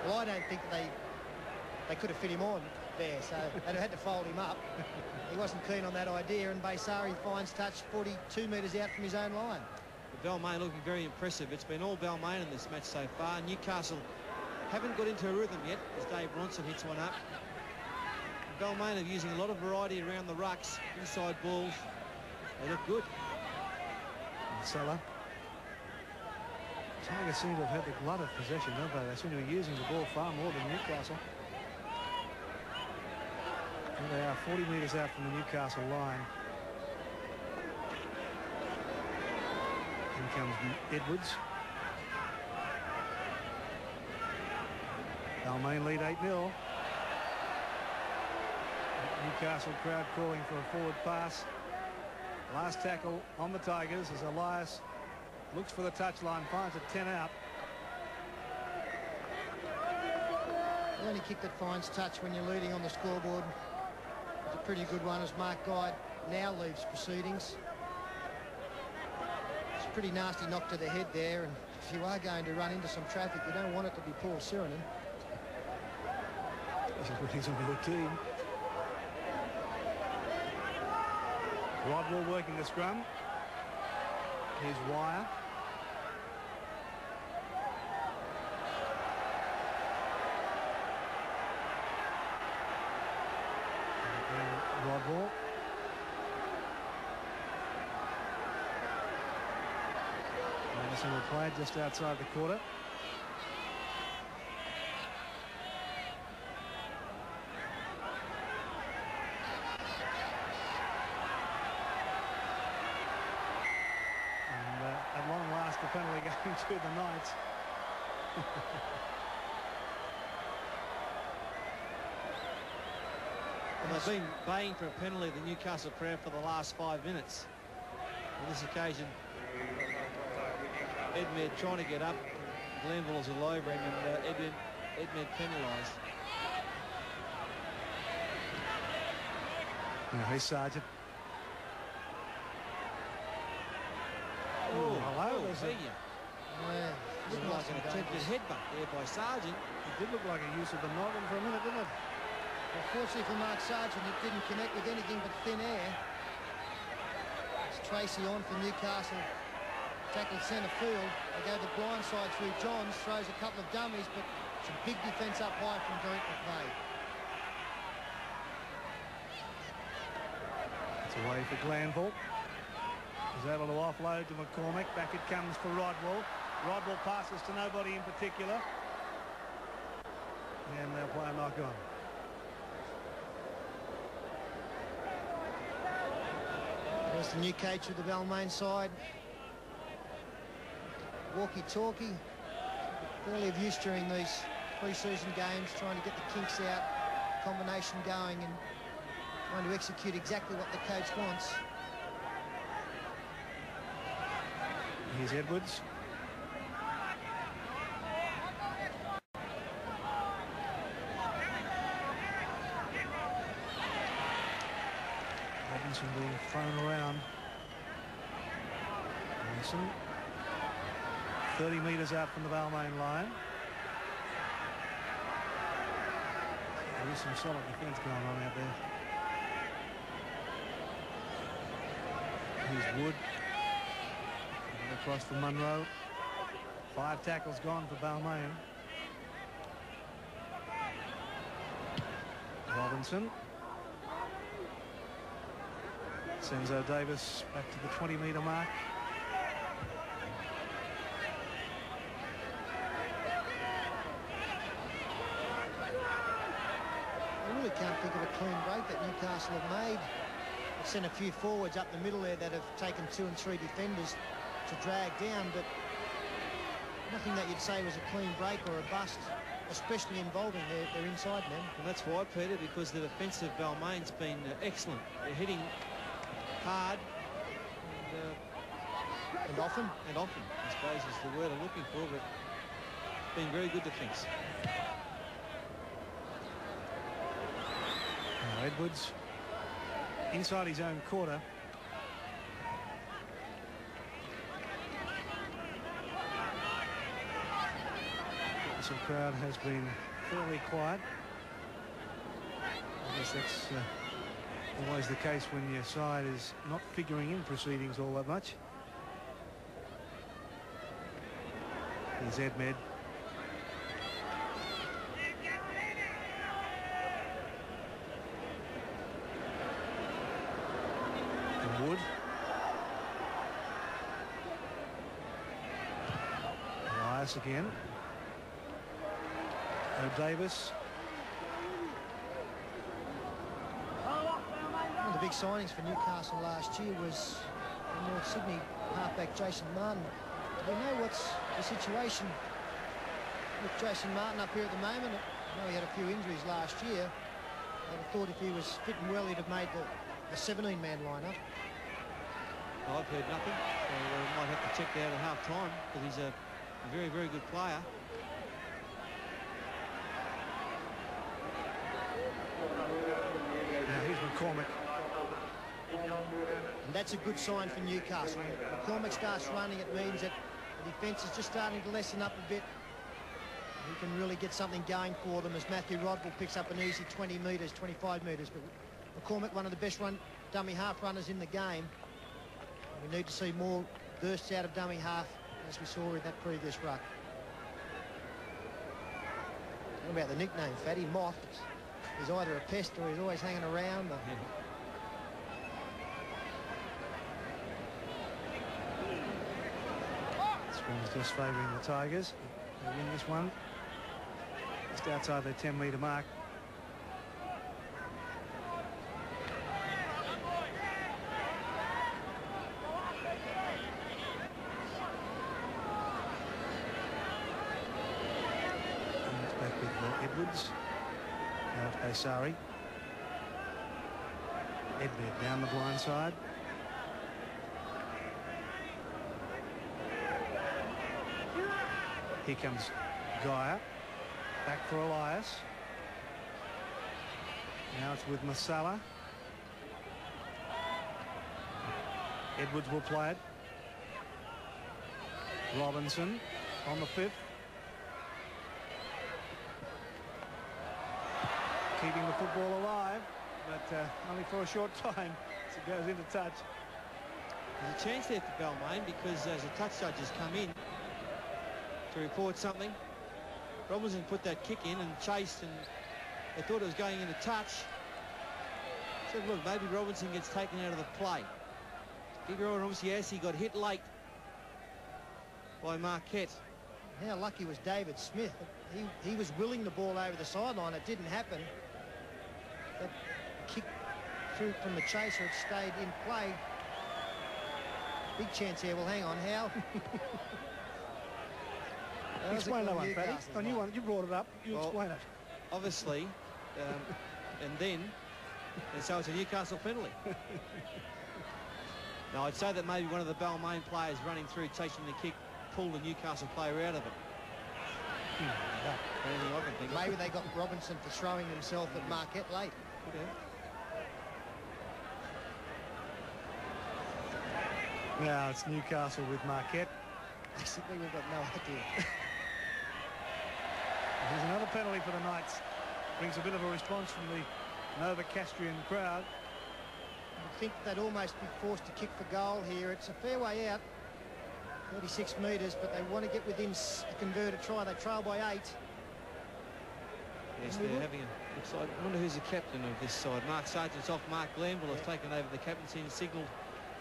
Well, I don't think they could have fit him on there, so they'd have had to fold him up. He wasn't keen on that idea, and Baysari finds touch 42 metres out from his own line. But Balmain looking very impressive. It's been all Balmain in this match so far. Newcastle haven't got into a rhythm yet as Dave Bronson hits one up. Balmain are using a lot of variety around the rucks, inside balls. They look good. Salah. Tigers seem to have had the glut of possession, don't they? They seem to be using the ball far more than Newcastle. And they are 40 metres out from the Newcastle line. In comes Edwards. Balmain lead 8-0. Newcastle crowd calling for a forward pass. Last tackle on the Tigers as Elias looks for the touchline, finds a 10 out. The only kick that finds touch when you're leading on the scoreboard is a pretty good one as Mark Guide now leaves proceedings. It's a pretty nasty knock to the head there, and if you are going to run into some traffic, you don't want it to be Paul Sirenen. This is when he's on your team. Rodwell working the scrum. Here's Wire. Rodwell. Anderson will play just outside the quarter. The penalty going to the Knights. And they've been baying for a penalty, the Newcastle crowd, for the last 5 minutes. On this occasion, Edmed trying to get up. Glenville was all over him, and Edmed penalised. Hey, Sergeant. Oh, hello. Looked like an attempted headbutt there by Sargent. It did look like a use of the noggin for a minute, didn't it? Well, fortunately for Mark Sargent, it didn't connect with anything but thin air. It's Tracy on for Newcastle. Tackled centre field. They go the blind side through Johns, throws a couple of dummies, but some big defence up high from Grant McVeigh. It's away for Glanville. He's able to offload to McCormick. Back it comes for Rodwell. Rodwell passes to nobody in particular. And they'll play a knock on. There's the new coach of the Balmain side. Walkie-talkie. Fairly of use during these pre-season games, trying to get the kinks out, combination going, and trying to execute exactly what the coach wants. Here's Edwards. Robinson being thrown around. Robinson 30 metres out from the Balmain line. There is some solid defence going on out there. Here's Wood. Across from Munro. 5 tackles gone for Balmain. Robinson. Sends Davis back to the 20-metre mark. I really can't think of a clean break that Newcastle have made. They've sent a few forwards up the middle there that have taken 2 and 3 defenders to drag down, but nothing that you'd say was a clean break or a bust, especially involving their inside men. And that's why, Peter, because the defence of Balmain's been excellent. They're hitting hard and often. And often, I suppose, is the word I'm looking for, but it's been very good defence. Edwards inside his own quarter. Newcastle crowd has been fairly quiet. I guess that's always the case when your side is not figuring in proceedings all that much. Here's Edmed. And Wood. Elias again. Davis. One of the big signings for Newcastle last year was the North Sydney halfback Jason Martin. Do we know what's the situation with Jason Martin up here at the moment? I know he had a few injuries last year. I would have thought if he was fit and well, he'd have made the 17-man lineup. Well, I've heard nothing, so we might have to check that out at half-time, because he's a very, very good player. Now here's McCormick. And that's a good sign for Newcastle. When McCormick starts running, it means that the defence is just starting to lessen up a bit. He can really get something going for them as Matthew Rodwell picks up an easy 20 metres, 25 metres. But McCormick, one of the best dummy half runners in the game. We need to see more bursts out of dummy half, as we saw in that previous ruck. What about the nickname, Fatty? Moth. He's either a pest or he's always hanging around. Scrum's just favouring the Tigers. They win this one. Just outside their 10-metre mark. And it's back with Edwards. Now it's Kaysari. Edmed down the blind side. Here comes Gaia. Back for Elias. Now it's with Masala. Edwards will play it. Robinson on the 5th. Keeping the football alive, but only for a short time as it goes into touch. There's a chance there for Balmain, because as the touch judges come in to report something, Robinson put that kick in and chased, and they thought it was going into touch. Said, look, maybe Robinson gets taken out of the play. Obviously, yes, he got hit late by Marquette. How lucky was David Smith? He was willing the ball over the sideline. It didn't happen. That kick through from the chaser, it stayed in play. Big chance here. Well, hang on, Hal. Explain that one, Paddy. Oh, you brought it up. You explain it. Obviously, and so it's a Newcastle penalty. Now, I'd say that maybe one of the Balmain players running through, chasing the kick, pulled the Newcastle player out of it. Anything I can think of. Maybe they got Robinson for throwing himself at Marquette late. Could have. Now it's Newcastle with Marquette. Basically, we've got no idea. Here's another penalty for the Knights. Brings a bit of a response from the Novocastrian crowd. I think they'd almost be forced to kick for goal here. It's a fair way out, 36 metres, but they want to get within a converted try. They trail by 8. Yes, they're having a good side. I wonder who's the captain of this side. Mark Sargent's off. Mark Glanville has taken over the captaincy and signalled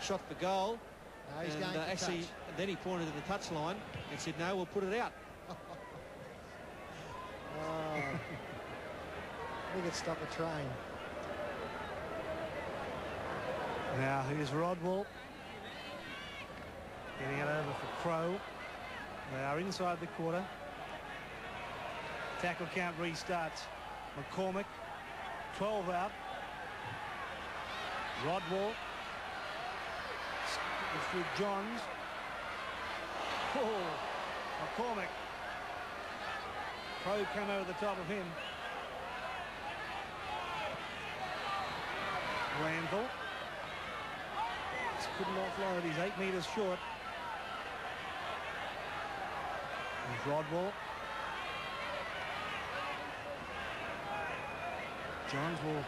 shot for goal. No, he's going for actually, touch. then he pointed to the touchline and said, no, we'll put it out. We could stop a train. Now here's Rodwell. Getting it over for Crow. They are inside the quarter. Tackle count restarts. McCormick, 12 out. Rodwell. It's with Johns. Oh, McCormick. Crow came over the top of him. Glanville. Just couldn't offload. He's 8 metres short. There's Rodwell. Johns will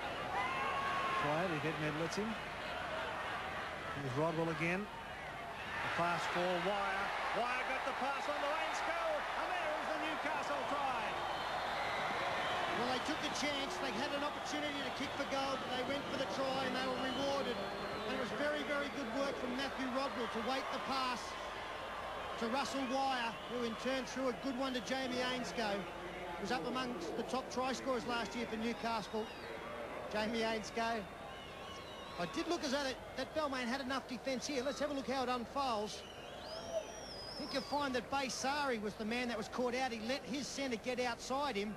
try it if Edmed lets him. Here's Rodwell again. The pass for Wire. Wire got the pass on the lane, Skull, and there is the Newcastle try. Well, they took the chance. They had an opportunity to kick for goal, but they went for the try and they were rewarded. And it was very, very good work from Matthew Rodwell to wait the pass to Russell Wire, who in turn threw a good one to Jamie Ainscough. He was up amongst the top try scorers last year for Newcastle. Jamie Ainscough. I did look as though that Balmain had enough defence here. Let's have a look how it unfolds. I think you'll find that Baysari was the man that was caught out. He let his centre get outside him.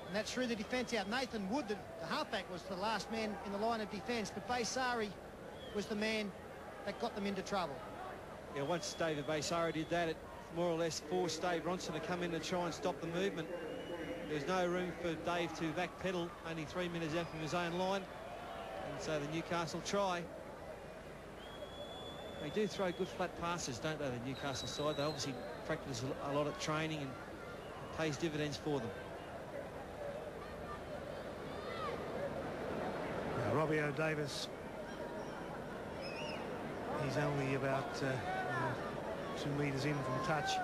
And that threw the defence out. Nathan Wood, the halfback, was the last man in the line of defence, but Baysari was the man that got them into trouble. Yeah, once David Baysari did that, it more or less forced Dave Ronson to come in and try and stop the movement. There's no room for Dave to backpedal, only 3 metres out from his own line. And so the Newcastle try. They do throw good flat passes, don't they, the Newcastle side? They obviously practice a lot of training, and it pays dividends for them. Robbie O'Davis, he's only about 2 metres in from touch.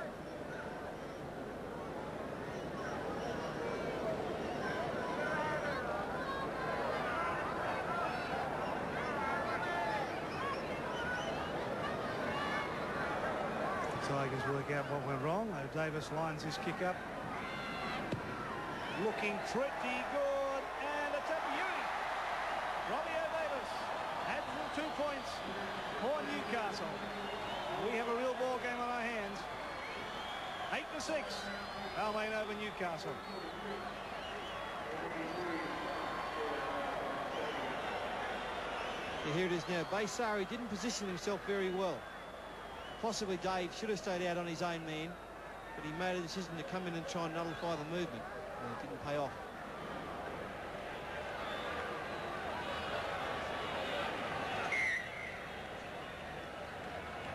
The Tigers work out what went wrong. O'Davis lines his kick up. Looking pretty good, and it's a beauty. Robbie O'Davis adds the 2 points for Newcastle. We have a real ball game on our hands. 8-6. Balmain over Newcastle. Yeah, here it is now. Baysari didn't position himself very well. Possibly Dave should have stayed out on his own man, but he made a decision to come in and try and nullify the movement, and it didn't pay off.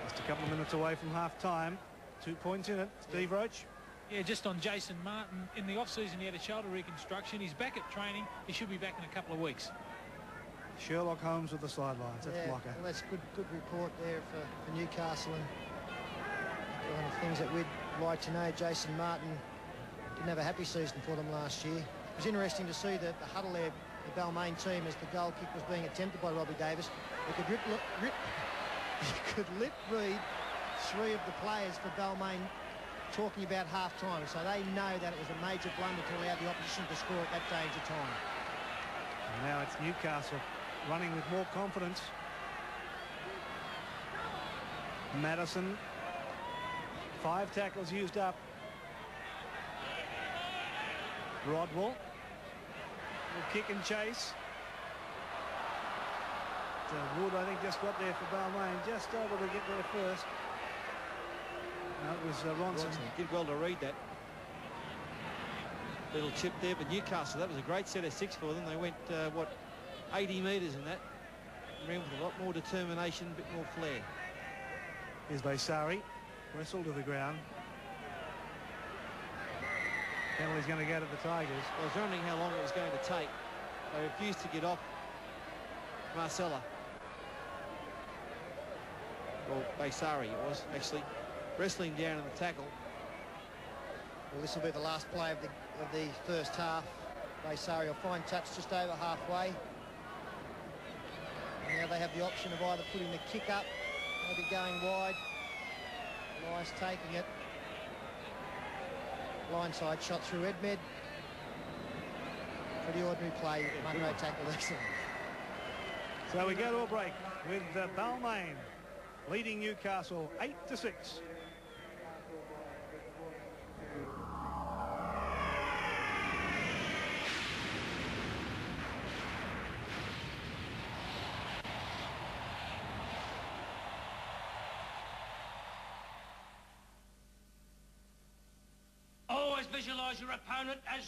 Just a couple of minutes away from half-time. 2 points in it. Steve Roach. Yeah, just on Jason Martin. In the off-season, he had a shoulder reconstruction. He's back at training. He should be back in a couple of weeks. Sherlock Holmes with the sidelines. That's blocker. Well, that's good report there for Newcastle. And one of the things that we'd like to know, Jason Martin didn't have a happy season for them last year. It was interesting to see the huddle there, the Balmain team, as the goal kick was being attempted by Robbie Davis. You could lip read 3 of the players for Balmain talking about half-time, so they know that it was a major blunder to allow the opposition to score at that danger time. And now it's Newcastle running with more confidence. Madison, 5 tackles used up. Rodwell will kick and chase. Wood, I think, just got there for Balmain, just able to get there first. No, it was Ronson. He did well to read that. Little chip there, but Newcastle, that was a great set of 6 for them. They went, 80 metres in that. Ran with a lot more determination, a bit more flair. Here's Baysari, wrestled to the ground. Penalty's going to go to the Tigers. I was wondering how long it was going to take. They refused to get off Marcella. Or Baysari, it was actually wrestling down in the tackle. Well, this will be the last play of the first half. Baysari will find touch just over halfway. And now they have the option of either putting the kick up, maybe going wide. Elias taking it. Blindside shot through Edmed. Pretty ordinary play. Munro tackled excellent. So we go to a break with Balmain leading Newcastle 8-6. Always visualize your opponent as